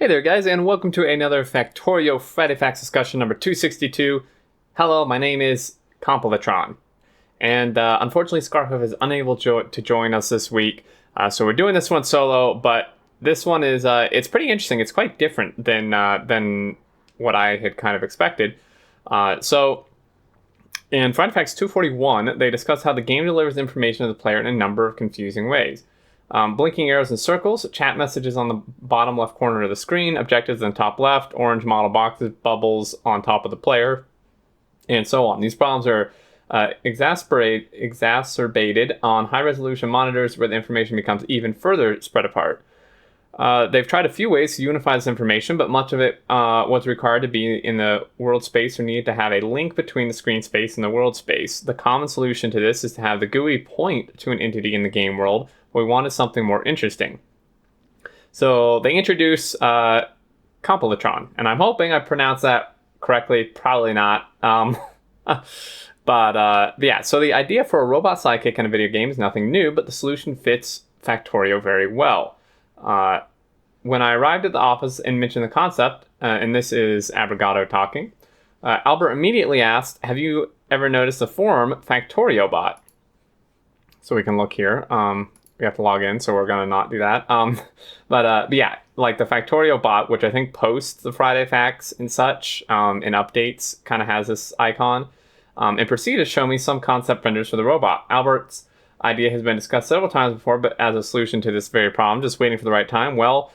Hey there guys, and welcome to another Factorio Friday Facts discussion number 262. Hello, my name is Compilatron. And unfortunately Scarfo is unable to join us this week, so we're doing this one solo, but this one is, it's pretty interesting. It's quite different than what I had kind of expected. So in Friday Facts 241, they discuss how the game delivers information to the player in a number of confusing ways. Blinking arrows and circles, chat messages on the bottom left corner of the screen, objectives in the top left, orange model boxes, bubbles on top of the player, and so on. These problems are exacerbated on high-resolution monitors where the information becomes even further spread apart. They've tried a few ways to unify this information, but much of it was required to be in the world space or needed to have a link between the screen space and the world space. The common solution to this is to have the GUI point to an entity in the game world. We wanted something more interesting. So they introduce Compilatron, and I'm hoping I pronounced that correctly, probably not. But yeah, so the idea for a robot sidekick in a video game is nothing new, but the solution fits Factorio very well. When I arrived at the office and mentioned the concept, and this is Abrigado talking, Albert immediately asked, have you ever noticed the forum Factorio bot? So we can look here. We have to log in, so we're going to not do that. But yeah, like the Factorio bot, which I think posts the Friday Facts and such, and updates, kind of has this icon, and proceeded to show me some concept renders for the robot. Albert's idea has been discussed several times before, but as a solution to this very problem, just waiting for the right time. Well,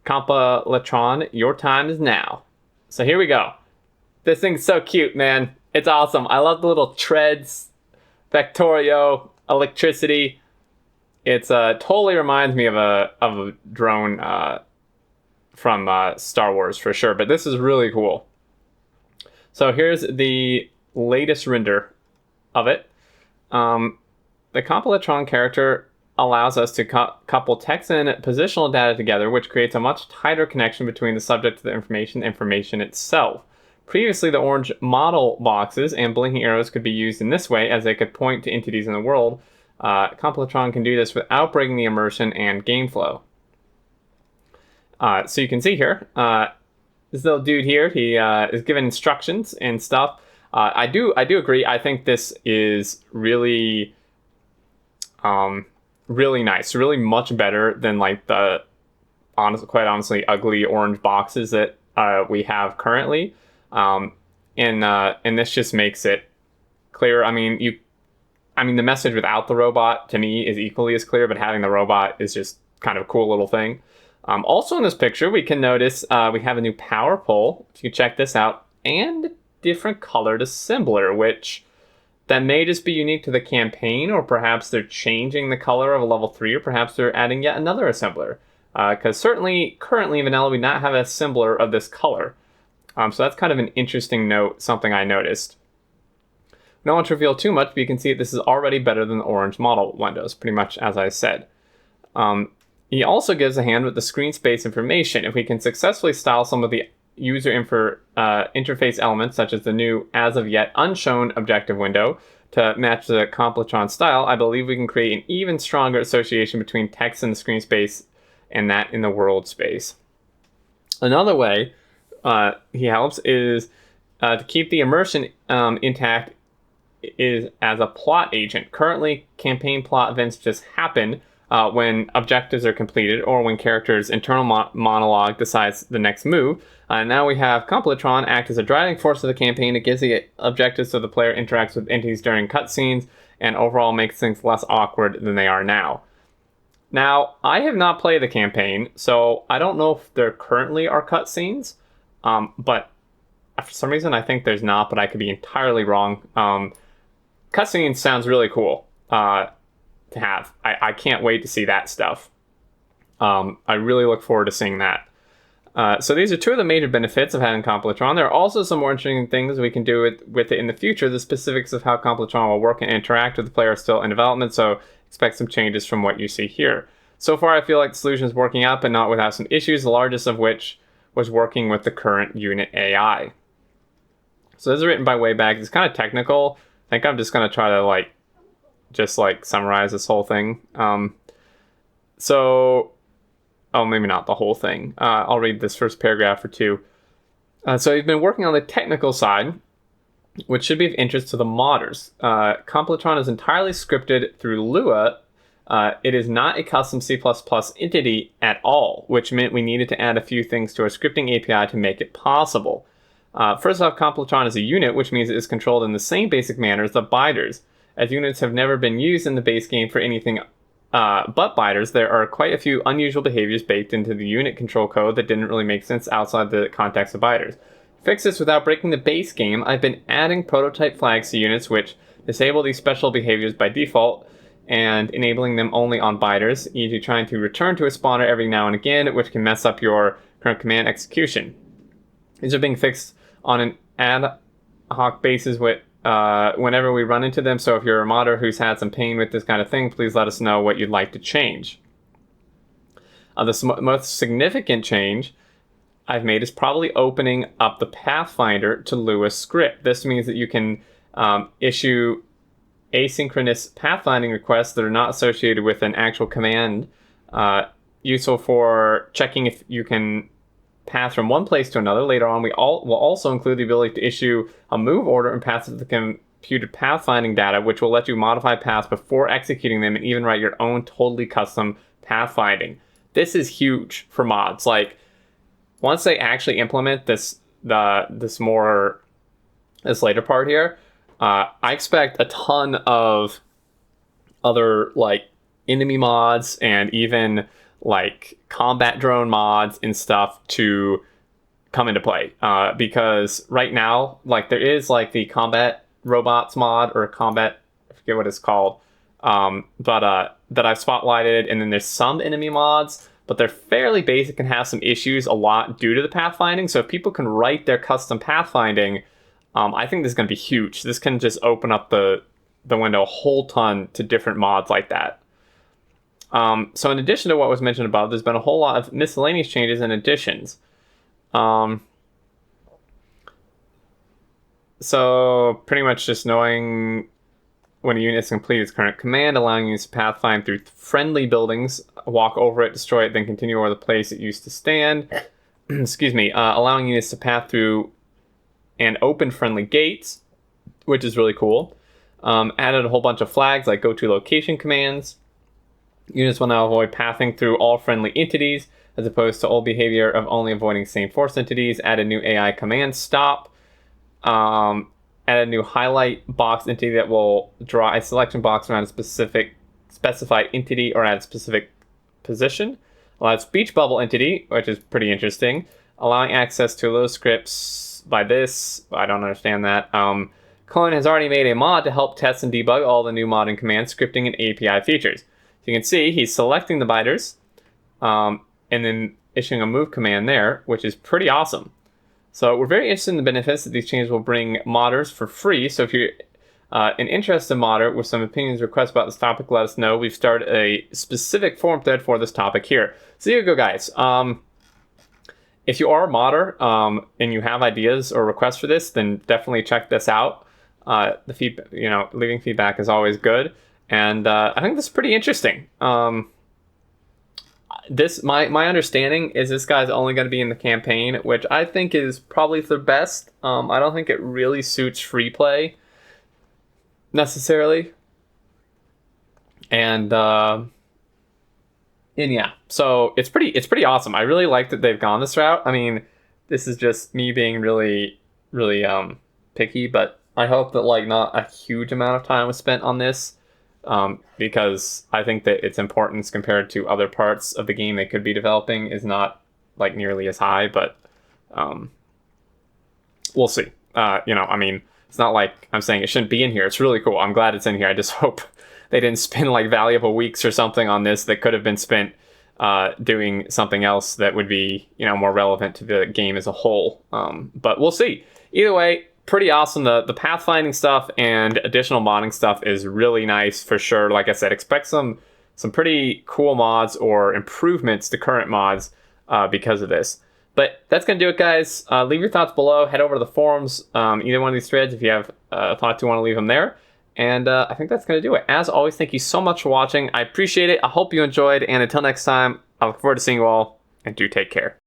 Compilatron, your time is now. So here we go. This thing's so cute, man. It's awesome. I love the little treads, Factorio, electricity. It's totally reminds me of a drone from Star Wars for sure, but this is really cool. So here's the latest render of it. The Compilatron character allows us to couple text and positional data together, which creates a much tighter connection between the subject to the information itself. Previously, the orange model boxes and blinking arrows could be used in this way, as they could point to entities in the world. Compilatron can do this without breaking the immersion and game flow. So you can see here, this little dude here, he is given instructions and stuff. I do agree. I think this is really, really nice. Really much better than like the, quite honestly, ugly orange boxes that we have currently. And this just makes it clearer. I mean, the message without the robot, to me, is equally as clear, but having the robot is just kind of a cool little thing. Also in this picture, we can notice we have a new power pole, if you check this out, and different colored assembler, which that may just be unique to the campaign, or perhaps they're changing the color of a level 3, or perhaps they're adding yet another assembler. Because certainly, currently in vanilla, we do not have an assembler of this color. So that's kind of an interesting note, something I noticed. I don't want to reveal too much, but you can see this is already better than the orange model windows, pretty much as I said. He also gives a hand with the screen space information. If we can successfully style some of the user interface elements, such as the new as of yet unshown objective window, to match the Compilatron style, I believe we can create an even stronger association between text in the screen space and that in the world space. Another way he helps is to keep the immersion intact is as a plot agent. Currently, campaign plot events just happen when objectives are completed or when characters' internal monologue decides the next move. Now we have Compilatron act as a driving force of the campaign. It gives the objectives so the player interacts with entities during cutscenes and overall makes things less awkward than they are now. Now, I have not played the campaign, so I don't know if there currently are cutscenes, but for some reason I think there's not, but I could be entirely wrong. Cutscenes sounds really cool to have. I can't wait to see that stuff. I really look forward to seeing that. So these are two of the major benefits of having Compilatron. There are also some more interesting things we can do with it in the future. The specifics of how Compilatron will work and interact with the player are still in development, so expect some changes from what you see here. So far, I feel like the solution is working out, but not without some issues, the largest of which was working with the current unit AI. So this is written by Wayback. It's kind of technical. I think I'm just going to try to just summarize this whole thing. So oh, maybe not the whole thing. I'll read this first paragraph or two. So you've been working on the technical side, which should be of interest to the modders. Compilatron is entirely scripted through Lua. It is not a custom C++ entity at all, which meant we needed to add a few things to our scripting API to make it possible. First off, Compilatron is a unit, which means it is controlled in the same basic manner as the binders. As units have never been used in the base game for anything but binders, there are quite a few unusual behaviors baked into the unit control code that didn't really make sense outside the context of binders. To fix this without breaking the base game, I've been adding prototype flags to units which disable these special behaviors by default and enabling them only on binders, e.g. trying to return to a spawner every now and again, which can mess up your current command execution. These are being fixed on an ad hoc basis with whenever we run into them, so if you're a modder who's had some pain with this kind of thing, please let us know what you'd like to change. The most significant change I've made is probably opening up the Pathfinder to Lua script. This means that you can issue asynchronous pathfinding requests that are not associated with an actual command, useful for checking if you can path from one place to another. Later on, will also include the ability to issue a move order and pass it to the computed pathfinding data, which will let you modify paths before executing them and even write your own totally custom pathfinding. This is huge for mods. Like, once they actually implement this later part here, I expect a ton of other like enemy mods and even like combat drone mods and stuff to come into play. Because right now, like there is like the combat robots mod or combat, I forget what it's called, that I've spotlighted, and then there's some enemy mods, but they're fairly basic and have some issues a lot due to the pathfinding. So if people can write their custom pathfinding, I think this is going to be huge. This can just open up the window a whole ton to different mods like that. So in addition to what was mentioned above, there's been a whole lot of miscellaneous changes and additions. So pretty much just knowing when a unit has completed its current command, allowing units to pathfind through friendly buildings, walk over it, destroy it, then continue over the place it used to stand. Excuse me. Allowing units to path through and open friendly gates, which is really cool. Added a whole bunch of flags like go to location commands. Units will now avoid pathing through all friendly entities, as opposed to old behavior of only avoiding same force entities. Added new AI command stop. Added a new highlight box entity that will draw a selection box around a specified entity or at a specific position. Allowed speech bubble entity, which is pretty interesting. Allowing access to those scripts by this. I don't understand that. Colin has already made a mod to help test and debug all the new modding commands, scripting, and API features. So you can see he's selecting the binders and then issuing a move command there, which is pretty awesome. So we're very interested in the benefits that these changes will bring modders for free. So if you're an interested modder with some opinions or requests about this topic, let us know. We've started a specific forum thread for this topic here. So here you go, guys. If you are a modder and you have ideas or requests for this, then definitely check this out. The feedback, leaving feedback is always good, and I think this is pretty interesting. My understanding is this guy's only going to be in the campaign, which I think is probably the best. I don't think it really suits free play necessarily, and yeah, so it's pretty awesome. I really like that they've gone this route. I mean, this is just me being really picky, but I hope that like not a huge amount of time was spent on this, because I think that its importance compared to other parts of the game they could be developing is not like nearly as high. But we'll see. I mean, it's not like I'm saying it shouldn't be in here. It's really cool. I'm glad it's in here. I just hope they didn't spend like valuable weeks or something on this that could have been spent doing something else that would be, more relevant to the game as a whole. But we'll see. Either way, pretty awesome. The pathfinding stuff and additional modding stuff is really nice for sure. Like I said, expect some pretty cool mods or improvements to current mods because of this. But that's going to do it, guys. Leave your thoughts below. Head over to the forums, either one of these threads if you have thoughts you want to leave them there. And I think that's going to do it. As always, thank you so much for watching. I appreciate it. I hope you enjoyed. And until next time, I look forward to seeing you all, and do take care.